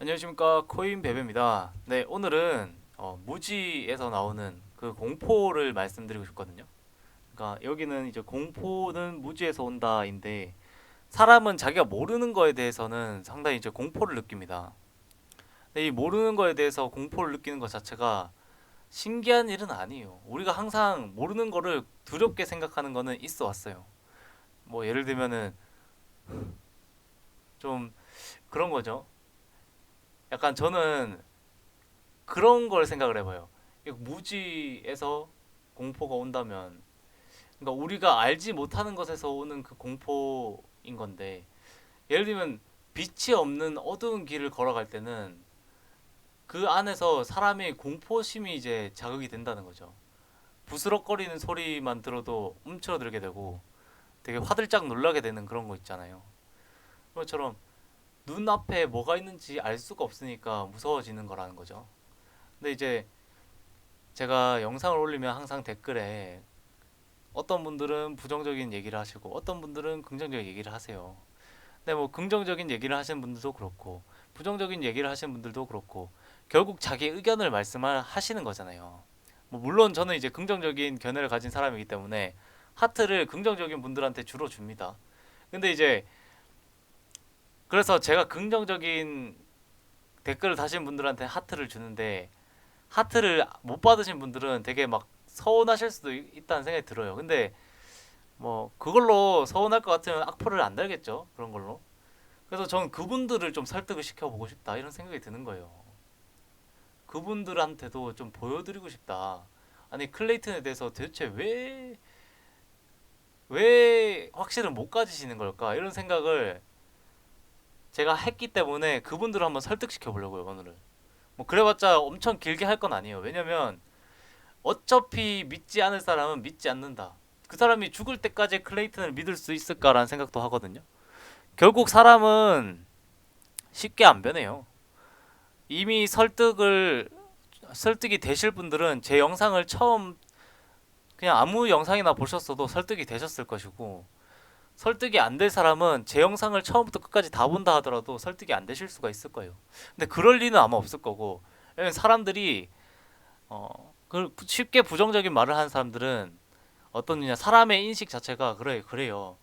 안녕하십니까, 코인베베입니다. 네, 오늘은 무지에서 나오는 그 공포를 말씀드리고 싶거든요. 그러니까 여기는 이제 공포는 무지에서 온다인데, 사람은 자기가 모르는 거에 대해서는 상당히 이제 공포를 느낍니다. 근데 이 모르는 거에 대해서 공포를 느끼는 것 자체가 신기한 일은 아니에요. 우리가 항상 모르는 거를 두렵게 생각하는 거는 있어 왔어요. 뭐 예를 들면은 좀 그런 거죠. 약간 저는 그런 걸 생각을 해봐요. 무지에서 공포가 온다면, 그러니까 우리가 알지 못하는 것에서 오는 그 공포인 건데, 예를 들면 빛이 없는 어두운 길을 걸어갈 때는 그 안에서 사람의 공포심이 이제 자극이 된다는 거죠. 부스럭거리는 소리만 들어도 움츠러들게 되고 되게 화들짝 놀라게 되는 그런 거 있잖아요. 그것처럼 눈앞에 뭐가 있는지 알 수가 없으니까 무서워지는 거라는 거죠. 근데 이제 제가 영상을 올리면 항상 댓글에 어떤 분들은 부정적인 얘기를 하시고 어떤 분들은 긍정적인 얘기를 하세요. 근데 뭐 긍정적인 얘기를 하시는 분들도 그렇고 부정적인 얘기를 하시는 분들도 그렇고 결국 자기 의견을 말씀하시는 거잖아요. 뭐 물론 저는 이제 긍정적인 견해를 가진 사람이기 때문에 하트를 긍정적인 분들한테 주로 줍니다. 근데 이제 그래서 제가 긍정적인 댓글을 다신 분들한테 하트를 주는데 하트를 못 받으신 분들은 되게 막 서운하실 수도 있다는 생각이 들어요. 근데 뭐 그걸로 서운할 것 같으면 악플을 안 달겠죠. 그런 걸로. 그래서 전 그분들을 좀 설득을 시켜보고 싶다 이런 생각이 드는 거예요. 그분들한테도 좀 보여드리고 싶다. 아니 클레이튼에 대해서 대체 왜 확신을 못 가지시는 걸까 이런 생각을 제가 했기 때문에 그분들을 한번 설득시켜 보려고요 오늘은. 뭐 그래봤자 엄청 길게 할 건 아니에요. 왜냐면 어차피 믿지 않을 사람은 믿지 않는다. 그 사람이 죽을 때까지 클레이튼을 믿을 수 있을까라는 생각도 하거든요. 결국 사람은 쉽게 안 변해요. 이미 설득이 되실 분들은 제 영상을 처음 그냥 아무 영상이나 보셨어도 설득이 되셨을 것이고 설득이 안 될 사람은 제 영상을 처음부터 끝까지 다 본다 하더라도 설득이 안 되실 수가 있을 거예요. 근데 그럴 리는 아마 없을 거고 왜냐면 사람들이 그 쉽게 부정적인 말을 하는 사람들은 어떤 사람의 인식 자체가 그래요.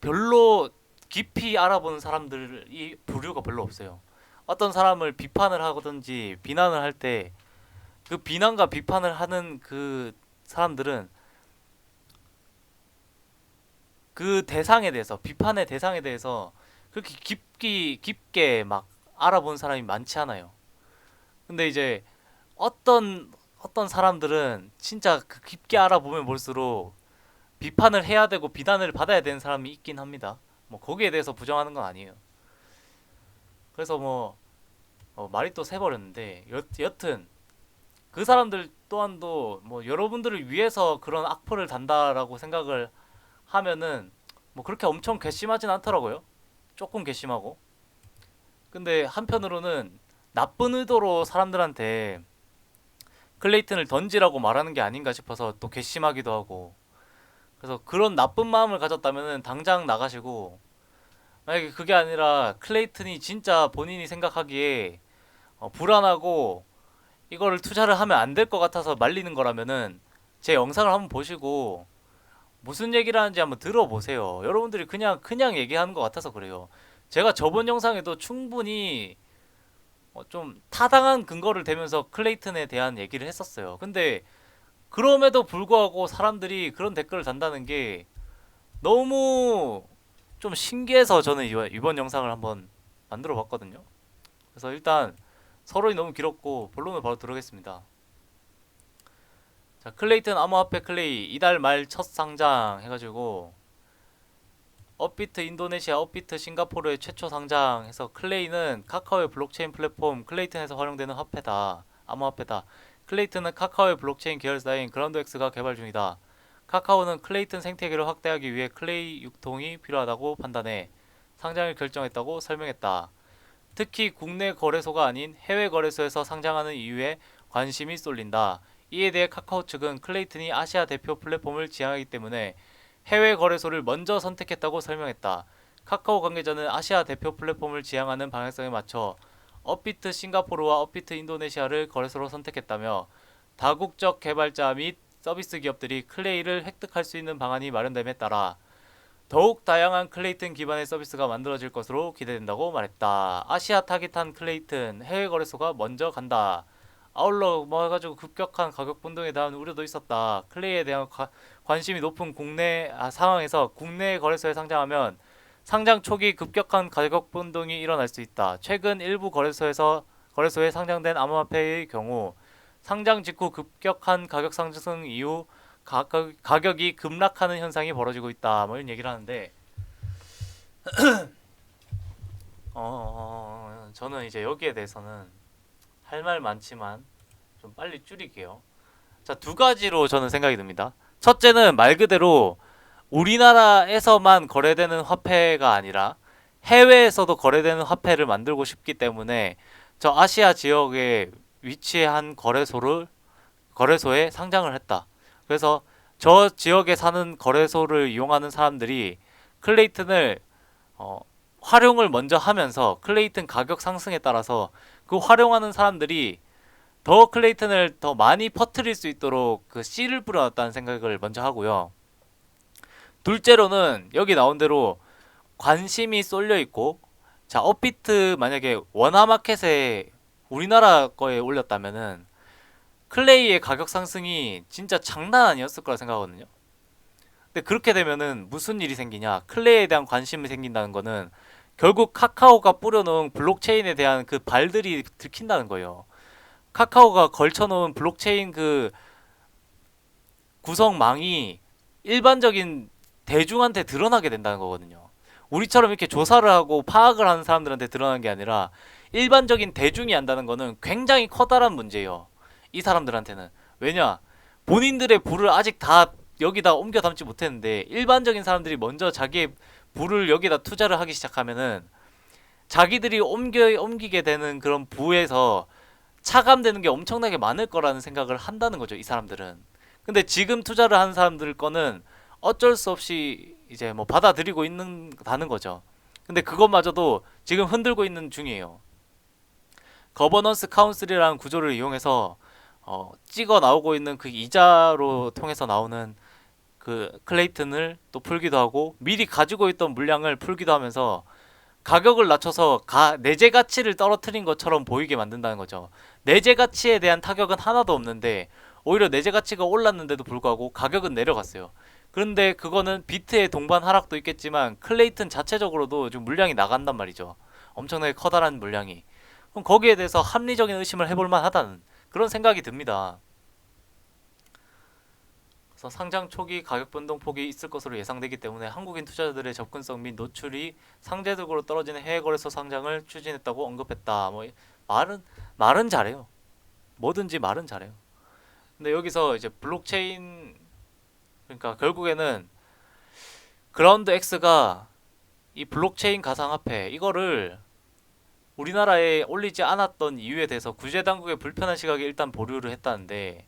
별로 깊이 알아보는 사람들이 부류가 별로 없어요. 어떤 사람을 비판을 하든지 비난을 할 때 그 비난과 비판을 하는 그 사람들은 그 대상에 대해서 비판의 대상에 대해서 그렇게 깊게 막 알아본 사람이 많지 않아요. 근데 이제 어떤 사람들은 진짜 그 깊게 알아보면 볼수록 비판을 해야 되고 비난을 받아야 되는 사람이 있긴 합니다. 뭐 거기에 대해서 부정하는 건 아니에요. 그래서 뭐 말이 또 새버렸는데 여튼 그 사람들 또한도 뭐 여러분들을 위해서 그런 악플을 단다라고 생각을 하면은 뭐 그렇게 엄청 괘씸하진 않더라고요. 조금 괘씸하고. 근데 한편으로는 나쁜 의도로 사람들한테 클레이튼을 던지라고 말하는 게 아닌가 싶어서 또 괘씸하기도 하고. 그래서 그런 나쁜 마음을 가졌다면은 당장 나가시고 만약에 그게 아니라 클레이튼이 진짜 본인이 생각하기에 불안하고 이거를 투자를 하면 안 될 것 같아서 말리는 거라면은 제 영상을 한번 보시고 무슨 얘기를 하는지 한번 들어보세요. 여러분들이 그냥 얘기하는 것 같아서 그래요. 제가 저번 영상에도 충분히 좀 타당한 근거를 대면서 클레이튼에 대한 얘기를 했었어요. 근데 그럼에도 불구하고 사람들이 그런 댓글을 단다는 게 너무 좀 신기해서 저는 이번 영상을 한번 만들어 봤거든요. 그래서 일단 서론이 너무 길었고 본론을 바로 들어가겠습니다. 자, 클레이튼 암호화폐 클레이 이달 말 첫 상장 해가지고 업비트 인도네시아, 업비트 싱가포르의 최초 상장해서 클레이는 카카오의 블록체인 플랫폼 클레이튼에서 활용되는 화폐다. 암호화폐다. 클레이튼은 카카오의 블록체인 계열사인 그라운드엑스가 개발 중이다. 카카오는 클레이튼 생태계를 확대하기 위해 클레이 유통이 필요하다고 판단해 상장을 결정했다고 설명했다. 특히 국내 거래소가 아닌 해외 거래소에서 상장하는 이유에 관심이 쏠린다. 이에 대해 카카오 측은 클레이튼이 아시아 대표 플랫폼을 지향하기 때문에 해외 거래소를 먼저 선택했다고 설명했다. 카카오 관계자는 아시아 대표 플랫폼을 지향하는 방향성에 맞춰 업비트 싱가포르와 업비트 인도네시아를 거래소로 선택했다며 다국적 개발자 및 서비스 기업들이 클레이를 획득할 수 있는 방안이 마련됨에 따라 더욱 다양한 클레이튼 기반의 서비스가 만들어질 것으로 기대된다고 말했다. 아시아 타깃한 클레이튼 해외 거래소가 먼저 간다. 아울러 뭐 해가지고 급격한 가격 변동에 대한 우려도 있었다. 클레이에 대한 관심이 높은 국내 상황에서 국내 거래소에 상장하면 상장 초기 급격한 가격 변동이 일어날 수 있다. 최근 일부 거래소에 상장된 암호화폐의 경우 상장 직후 급격한 가격 상승 이후 가격이 급락하는 현상이 벌어지고 있다. 뭐 이런 얘기를 하는데 저는 이제 여기에 대해서는 할 말 많지만 좀 빨리 줄일게요. 자, 두 가지로 저는 생각이 듭니다. 첫째는 말 그대로 우리나라에서만 거래되는 화폐가 아니라 해외에서도 거래되는 화폐를 만들고 싶기 때문에 저 아시아 지역에 위치한 거래소에 상장을 했다. 그래서 저 지역에 사는 거래소를 이용하는 사람들이 클레이튼을 활용을 먼저 하면서 클레이튼 가격 상승에 따라서 그 활용하는 사람들이 더 클레이튼을 더 많이 퍼뜨릴 수 있도록 그 씨를 뿌려놨다는 생각을 먼저 하고요. 둘째로는 여기 나온 대로 관심이 쏠려 있고, 자, 업비트 만약에 원화마켓에 우리나라 거에 올렸다면은 클레이의 가격 상승이 진짜 장난 아니었을 거라 생각하거든요. 근데 그렇게 되면은 무슨 일이 생기냐? 클레이에 대한 관심이 생긴다는 거는 결국 카카오가 뿌려놓은 블록체인에 대한 그 발들이 들킨다는 거예요. 카카오가 걸쳐놓은 블록체인 그 구성망이 일반적인 대중한테 드러나게 된다는 거거든요. 우리처럼 이렇게 조사를 하고 파악을 하는 사람들한테 드러나는 게 아니라 일반적인 대중이 안다는 거는 굉장히 커다란 문제예요. 이 사람들한테는. 왜냐? 본인들의 부를 아직 다 여기다 옮겨 담지 못했는데 일반적인 사람들이 먼저 자기의 부를 여기다 투자를 하기 시작하면은 자기들이 옮기게 되는 그런 부에서 차감되는 게 엄청나게 많을 거라는 생각을 한다는 거죠, 이 사람들은. 근데 지금 투자를 하는 사람들 거는 어쩔 수 없이 이제 뭐 받아들이고 있는다는 거죠. 근데 그것마저도 지금 흔들고 있는 중이에요. 거버넌스 카운슬이라는 구조를 이용해서 찍어 나오고 있는 그 이자로 통해서 나오는 그 클레이튼을 또 풀기도 하고 미리 가지고 있던 물량을 풀기도 하면서 가격을 낮춰서 내재 가치를 떨어뜨린 것처럼 보이게 만든다는 거죠. 내재 가치에 대한 타격은 하나도 없는데 오히려 내재 가치가 올랐는데도 불구하고 가격은 내려갔어요. 그런데 그거는 비트의 동반 하락도 있겠지만 클레이튼 자체적으로도 좀 물량이 나간단 말이죠. 엄청나게 커다란 물량이. 그럼 거기에 대해서 합리적인 의심을 해볼 만하다는 그런 생각이 듭니다. 그래서 상장 초기 가격 변동폭이 있을 것으로 예상되기 때문에 한국인 투자자들의 접근성 및 노출이 상대적으로 떨어지는 해외 거래소 상장을 추진했다고 언급했다. 뭐 말은 잘해요. 뭐든지 말은 잘해요. 근데 여기서 이제 블록체인, 그러니까 결국에는 그라운드 X가 이 블록체인 가상화폐 이거를 우리나라에 올리지 않았던 이유에 대해서 구제당국의 불편한 시각에 일단 보류를 했다는데,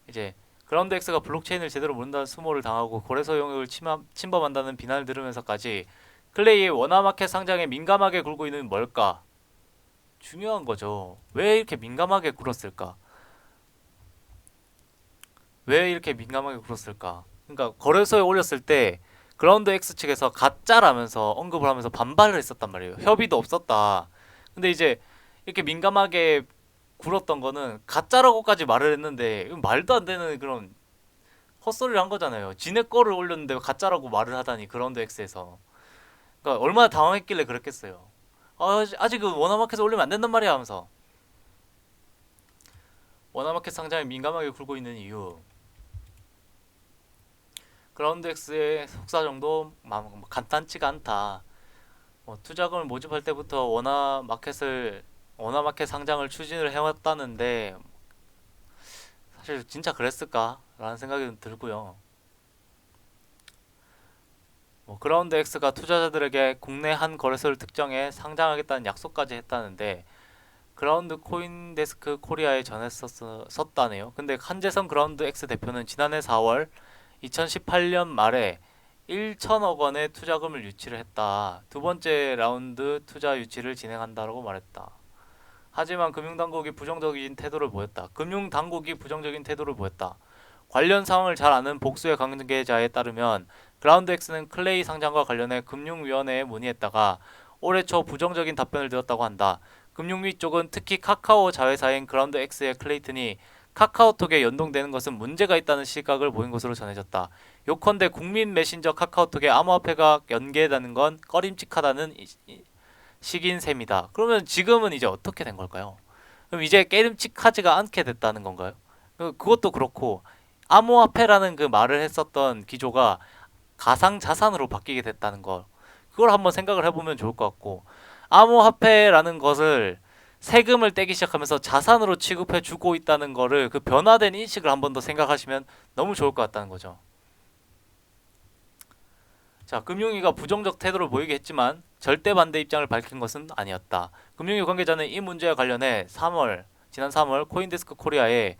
이제 그라운드 X가 블록체인을 제대로 모른다는 수모를 당하고 거래소 영역을 침범한다는 비난을 들으면서까지 클레이의 원화마켓 상장에 민감하게 굴고 있는 뭘까? 중요한 거죠. 왜 이렇게 민감하게 굴었을까? 왜 이렇게 민감하게 굴었을까? 그러니까 거래소에 올렸을 때 그라운드 X 측에서 가짜라면서 언급을 하면서 반발을 했었단 말이에요. 협의도 없었다. 근데 이제 이렇게 민감하게 굴었던 거는 가짜라고까지 말을 했는데 이건 말도 안 되는 그런 헛소리를 한 거잖아요. 지네 거를 올렸는데 가짜라고 말을 하다니 그라운드 X에서. 그러니까 얼마나 당황했길래 그랬겠어요. 아직은 원화마켓에 올리면 안 된단 말이야 하면서. 원화마켓 상장에 민감하게 굴고 있는 이유. 그라운드 X의 속사 정도 간단치가 않다. 투자금을 모집할 때부터 원화마켓 상장을 추진을 해왔다는데 사실 진짜 그랬을까? 라는 생각이 들고요. 그라운드 X가 투자자들에게 국내 한 거래소를 특정해 상장하겠다는 약속까지 했다는데 그라운드 코인데스크 코리아에 전했었다네요. 근데 한재성 그라운드 X 대표는 지난해 4월 2018년 말에 1천억 원의 투자금을 유치를 했다. 두 번째 라운드 투자 유치를 진행한다고 말했다. 하지만 금융당국이 부정적인 태도를 보였다. 관련 상황을 잘 아는 복수의 관계자에 따르면 그라운드X는 클레이 상장과 관련해 금융위원회에 문의했다가 올해 초 부정적인 답변을 들었다고 한다. 금융위 쪽은 특히 카카오 자회사인 그라운드X의 클레이튼이 카카오톡에 연동되는 것은 문제가 있다는 시각을 보인 것으로 전해졌다. 요컨대 국민 메신저 카카오톡에 암호화폐가 연계되는 건 꺼림칙하다는 식인 셈이다. 그러면 지금은 이제 어떻게 된 걸까요? 그럼 이제 깨름칙하지가 않게 됐다는 건가요? 그것도 그렇고 암호화폐라는 그 말을 했었던 기조가 가상자산으로 바뀌게 됐다는 거, 그걸 한번 생각을 해보면 좋을 것 같고, 암호화폐라는 것을 세금을 떼기 시작하면서 자산으로 취급해 주고 있다는 거를, 그 변화된 인식을 한번 더 생각하시면 너무 좋을 것 같다는 거죠. 자, 금융위가 부정적 태도를 보이게 했지만 절대 반대 입장을 밝힌 것은 아니었다. 금융위 관계자는 이 문제와 관련해 지난 3월 코인데스크 코리아에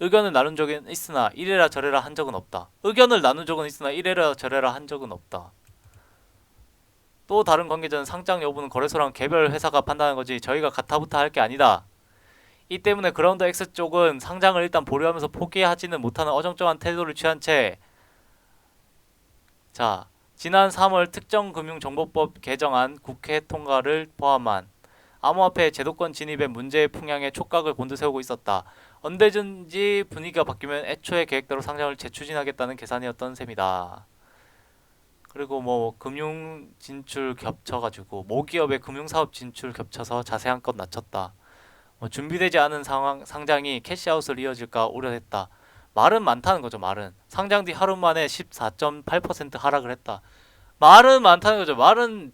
의견을 나눈 적은 있으나 이래라 저래라 한 적은 없다. 의견을 나눈 적은 있으나 이래라 저래라 한 적은 없다. 또 다른 관계자는 상장 여부는 거래소랑 개별 회사가 판단하는 거지 저희가 가타부타 할 게 아니다. 이 때문에 그라운드 X 쪽은 상장을 일단 보류하면서 포기하지는 못하는 어정쩡한 태도를 취한 채, 자, 지난 3월 특정금융정보법 개정안 국회 통과를 포함한 암호화폐 제도권 진입의 문제의 풍향에 촉각을 곤두세우고 있었다. 언제든지 분위기가 바뀌면 애초의 계획대로 상장을 재추진하겠다는 계산이었던 셈이다. 그리고 뭐 금융 진출 겹쳐가지고 모기업의 금융사업 진출 겹쳐서 자세한껏 낮췄다. 뭐 준비되지 않은 상장이 캐시아웃을 이어질까 우려했다. 말은 많다는 거죠. 말은 상장 뒤 하루 만에 14.8% 하락을 했다. 말은 많다는 거죠. 말은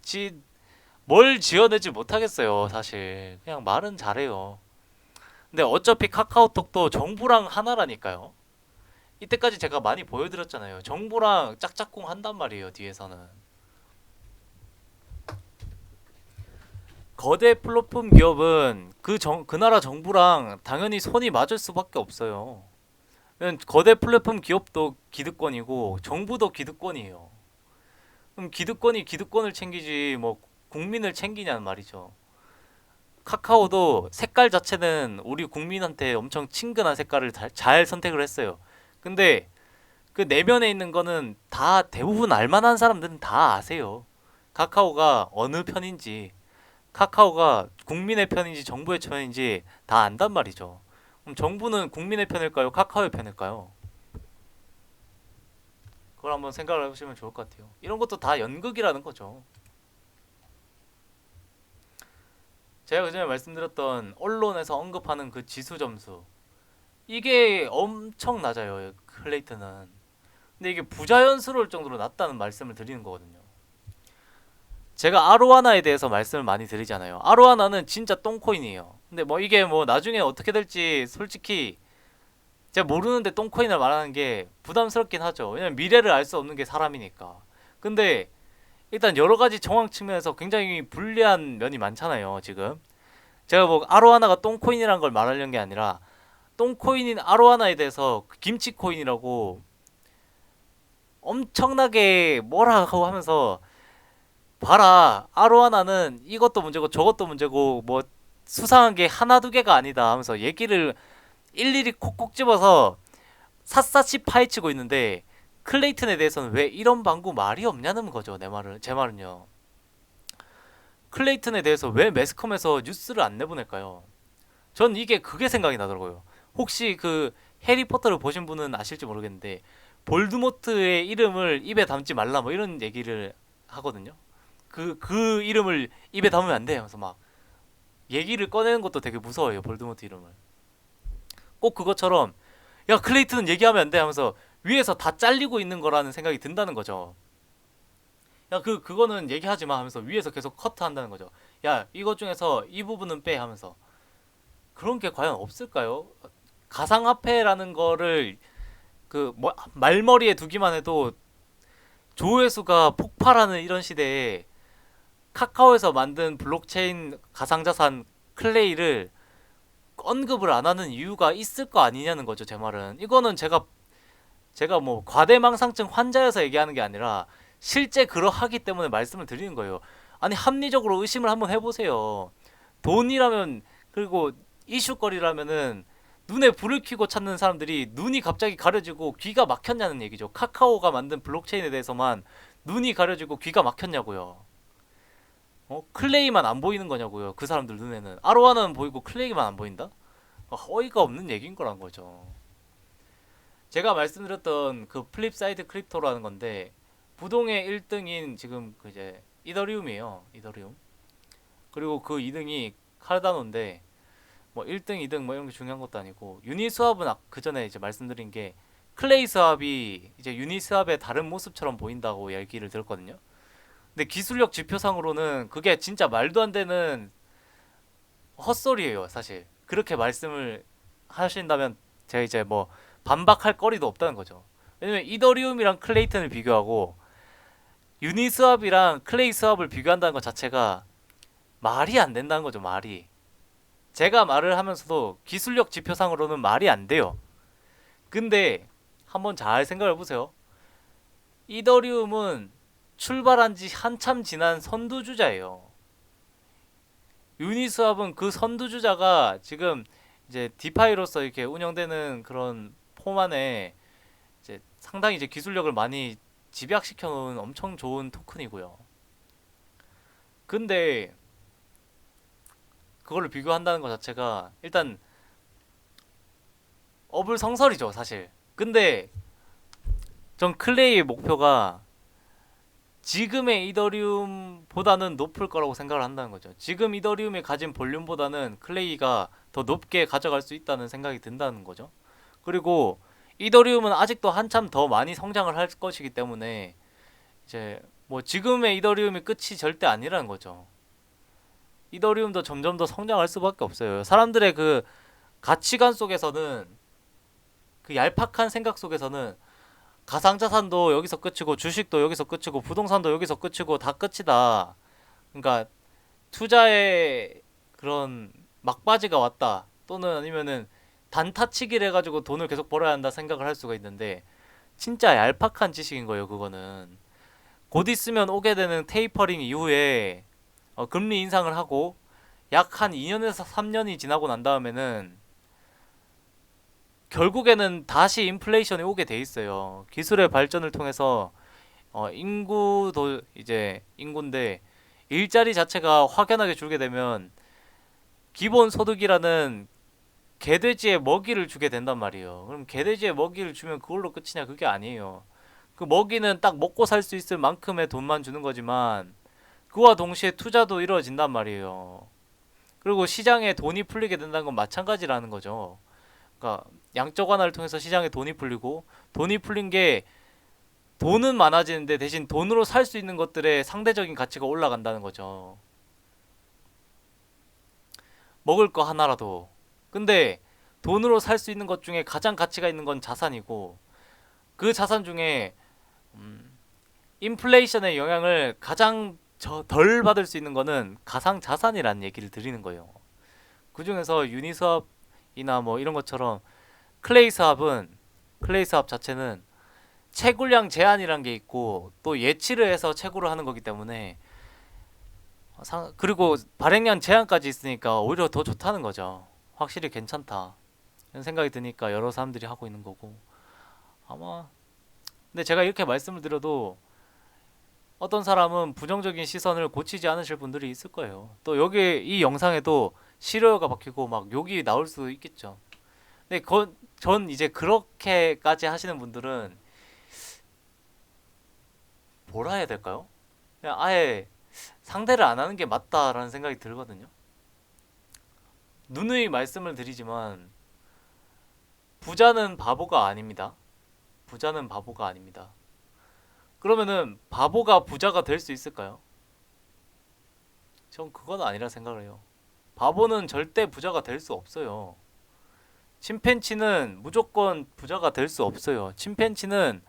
뭘 지어내지 못하겠어요. 사실 그냥 말은 잘해요. 근데 어차피 카카오톡도 정부랑 하나라니까요. 이때까지 제가 많이 보여드렸잖아요. 정부랑 짝짝꿍 한단 말이에요. 뒤에서는 거대 플랫폼 기업은 그 나라 정부랑 당연히 손이 맞을 수밖에 없어요. 거대 플랫폼 기업도 기득권이고 정부도 기득권이에요. 그럼 기득권이 기득권을 챙기지 뭐 국민을 챙기냐는 말이죠. 카카오도 색깔 자체는 우리 국민한테 엄청 친근한 색깔을 잘 선택을 했어요. 근데 그 내면에 있는 거는 다 대부분 알만한 사람들은 다 아세요. 카카오가 어느 편인지, 카카오가 국민의 편인지 정부의 편인지 다 안단 말이죠. 그럼 정부는 국민의 편일까요? 카카오의 편일까요? 그걸 한번 생각을 해보시면 좋을 것 같아요. 이런 것도 다 연극이라는 거죠. 제가 그전에 말씀드렸던 언론에서 언급하는 그 지수 점수, 이게 엄청 낮아요. 클레이트는. 근데 이게 부자연스러울 정도로 낮다는 말씀을 드리는 거거든요. 제가 아로하나에 대해서 말씀을 많이 드리잖아요. 아로하나는 진짜 똥코인이에요. 근데 뭐 이게 뭐 나중에 어떻게 될지 솔직히 제가 모르는데 똥코인을 말하는 게 부담스럽긴 하죠. 왜냐면 미래를 알 수 없는 게 사람이니까. 근데 일단 여러 가지 정황 측면에서 굉장히 불리한 면이 많잖아요. 지금 제가 뭐 아로하나가 똥코인이라는 걸 말하려는 게 아니라, 똥코인인 아로하나에 대해서 김치코인이라고 엄청나게 뭐라고 하면서, 봐라 아로하나는 이것도 문제고 저것도 문제고 뭐 수상한 게 하나 두 개가 아니다 하면서 얘기를 일일이 콕콕 집어서 샅샅이 파헤치고 있는데, 클레이튼에 대해서는 왜 이런 방구 말이 없냐는 거죠. 제 말은요. 클레이튼에 대해서 왜 매스컴에서 뉴스를 안 내보낼까요? 전 이게 그게 생각이 나더라고요. 혹시 그 해리포터를 보신 분은 아실지 모르겠는데 볼드모트의 이름을 입에 담지 말라 뭐 이런 얘기를 하거든요. 그 이름을 입에 담으면 안 돼 하면서 막 얘기를 꺼내는 것도 되게 무서워요. 볼드모트 이름을. 꼭 그것처럼 야 클레이튼은 얘기하면 안 돼 하면서 위에서 다 잘리고 있는 거라는 생각이 든다는 거죠. 야 그거는 얘기하지 마 하면서 위에서 계속 커트한다는 거죠. 야 이것 중에서 이 부분은 빼 하면서. 그런 게 과연 없을까요? 가상화폐라는 거를 그 뭐 말머리에 두기만 해도 조회수가 폭발하는 이런 시대에 카카오에서 만든 블록체인 가상자산 클레이를 언급을 안 하는 이유가 있을 거 아니냐는 거죠. 제 말은 이거는 제가 뭐 과대망상증 환자여서 얘기하는 게 아니라 실제 그러하기 때문에 말씀을 드리는 거예요. 아니 합리적으로 의심을 한번 해보세요. 돈이라면 그리고 이슈거리라면은 눈에 불을 켜고 찾는 사람들이 눈이 갑자기 가려지고 귀가 막혔냐는 얘기죠. 카카오가 만든 블록체인에 대해서만 눈이 가려지고 귀가 막혔냐고요. 클레이만 안 보이는 거냐고요. 그 사람들 눈에는 아로하나는 보이고 클레이만 안 보인다? 어이가 없는 얘기인 거란 거죠. 제가 말씀드렸던 그 플립사이드 크립토라는 건데 부동의 1등인 지금 그 이제 이더리움이에요. 이더리움. 그리고 그 2등이 카르다노인데 뭐 1등, 2등 뭐 이런 게 중요한 것도 아니고 유니스왑은 그 전에 이제 말씀드린 게 클레이 스왑이 이제 유니스왑의 다른 모습처럼 보인다고 얘기를 들었거든요. 근데 기술력 지표상으로는 그게 진짜 말도 안 되는 헛소리예요, 사실. 그렇게 말씀을 하신다면 제가 이제 뭐 반박할 거리도 없다는 거죠. 왜냐면 이더리움이랑 클레이튼을 비교하고 유니스왑이랑 클레이 스왑을 비교한다는 것 자체가 말이 안 된다는 거죠, 말이. 제가 말을 하면서도 기술력 지표상으로는 말이 안 돼요. 근데 한번 잘 생각해 보세요. 이더리움은 출발한 지 한참 지난 선두주자예요. 유니스왑은 그 선두주자가 지금 이제 디파이로서 이렇게 운영되는 그런 폼 안에 이제 상당히 이제 기술력을 많이 집약시켜 놓은 엄청 좋은 토큰이고요. 근데 그거를 비교한다는 것 자체가 일단 어불성설이죠, 사실. 근데 전 클레이의 목표가 지금의 이더리움보다는 높을 거라고 생각을 한다는 거죠. 지금 이더리움이 가진 볼륨보다는 클레이가 더 높게 가져갈 수 있다는 생각이 든다는 거죠. 그리고 이더리움은 아직도 한참 더 많이 성장을 할 것이기 때문에 이제 뭐 지금의 이더리움이 끝이 절대 아니라는 거죠. 이더리움도 점점 더 성장할 수밖에 없어요. 사람들의 그 가치관 속에서는 그 얄팍한 생각 속에서는 가상자산도 여기서 끝이고 주식도 여기서 끝이고 부동산도 여기서 끝이고 다 끝이다. 그러니까 투자에 그런 막바지가 왔다. 또는 아니면은 단타치기를 해가지고 돈을 계속 벌어야 한다 생각을 할 수가 있는데 진짜 얄팍한 지식인 거예요. 그거는 곧 있으면 오게 되는 테이퍼링 이후에 금리 인상을 하고 약 한 2년에서 3년이 지나고 난 다음에는 결국에는 다시 인플레이션이 오게 돼 있어요. 기술의 발전을 통해서 인구도 이제 인구인데 일자리 자체가 확연하게 줄게 되면 기본 소득이라는 개돼지의 먹이를 주게 된단 말이에요. 그럼 개돼지의 먹이를 주면 그걸로 끝이냐? 그게 아니에요. 그 먹이는 딱 먹고 살 수 있을 만큼의 돈만 주는 거지만 그와 동시에 투자도 이루어진단 말이에요. 그리고 시장에 돈이 풀리게 된다는 건 마찬가지라는 거죠. 그러니까 양적 완화를 통해서 시장에 돈이 풀리고 돈이 풀린 게 돈은 많아지는데 대신 돈으로 살 수 있는 것들의 상대적인 가치가 올라간다는 거죠. 먹을 거 하나라도. 근데 돈으로 살 수 있는 것 중에 가장 가치가 있는 건 자산이고 그 자산 중에 인플레이션의 영향을 가장 덜 받을 수 있는 거는 가상 자산이라는 얘기를 드리는 거예요. 그 중에서 유니스왑이나 뭐 이런 것처럼 클레이스왑 자체는 채굴량 제한이란 게 있고 또 예치를 해서 채굴을 하는 거기 때문에 그리고 발행량 제한까지 있으니까 오히려 더 좋다는 거죠. 확실히 괜찮다 이런 생각이 드니까 여러 사람들이 하고 있는 거고 아마 근데 제가 이렇게 말씀을 드려도 어떤 사람은 부정적인 시선을 고치지 않으실 분들이 있을 거예요. 또 여기 이 영상에도 싫어요가 박히고 막 욕이 나올 수도 있겠죠. 근데 전 이제 그렇게까지 하시는 분들은 뭐라 해야 될까요? 그냥 아예 상대를 안 하는 게 맞다라는 생각이 들거든요. 누누이 말씀을 드리지만 부자는 바보가 아닙니다. 부자는 바보가 아닙니다. 그러면은 바보가 부자가 될 수 있을까요? 전 그건 아니라 생각을 해요. 바보는 절대 부자가 될 수 없어요. 침팬치는 무조건 부자가 될 수 없어요. 침팬치는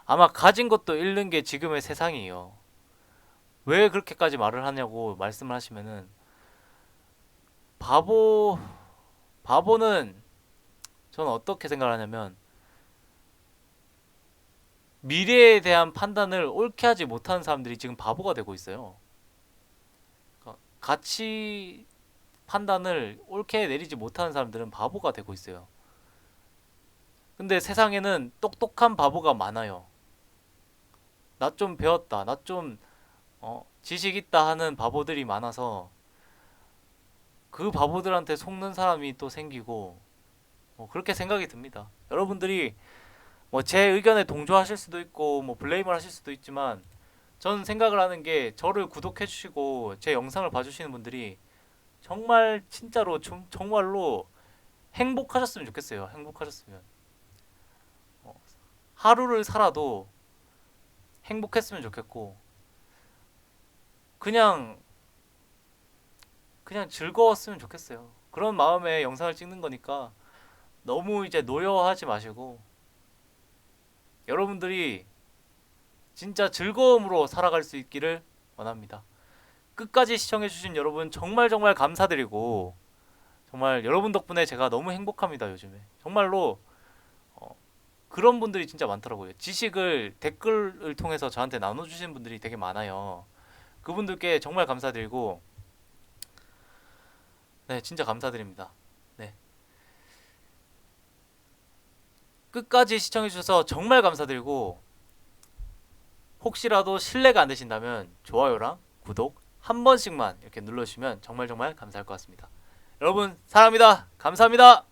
아마 가진 것도 잃는 게 지금의 세상이에요. 왜 그렇게까지 말을 하냐고 말씀을 하시면은 바보 바보는 저는 어떻게 생각을 하냐면 미래에 대한 판단을 옳게 하지 못하는 사람들이 지금 바보가 되고 있어요. 그러니까 가치 판단을 옳게 내리지 못하는 사람들은 바보가 되고 있어요. 근데 세상에는 똑똑한 바보가 많아요. 나 좀 배웠다. 나 좀 지식 있다 하는 바보들이 많아서 그 바보들한테 속는 사람이 또 생기고 그렇게 생각이 듭니다. 여러분들이 뭐 제 의견에 동조하실 수도 있고 뭐 블레임을 하실 수도 있지만 저는 생각을 하는 게 저를 구독해 주시고 제 영상을 봐주시는 분들이 정말 진짜로 정말로 행복하셨으면 좋겠어요. 행복하셨으면 하루를 살아도 행복했으면 좋겠고 그냥 그냥 즐거웠으면 좋겠어요. 그런 마음에 영상을 찍는 거니까 너무 이제 노여워하지 마시고 여러분들이 진짜 즐거움으로 살아갈 수 있기를 원합니다. 끝까지 시청해주신 여러분 정말 정말 감사드리고 정말 여러분 덕분에 제가 너무 행복합니다. 요즘에 정말로 그런 분들이 진짜 많더라고요. 지식을 댓글을 통해서 저한테 나눠주시는 분들이 되게 많아요. 그분들께 정말 감사드리고 네 진짜 감사드립니다. 네 끝까지 시청해주셔서 정말 감사드리고 혹시라도 신뢰가 안 되신다면 좋아요랑 구독 한 번씩만 이렇게 눌러주시면 정말 정말 감사할 것 같습니다. 여러분 사랑합니다. 감사합니다.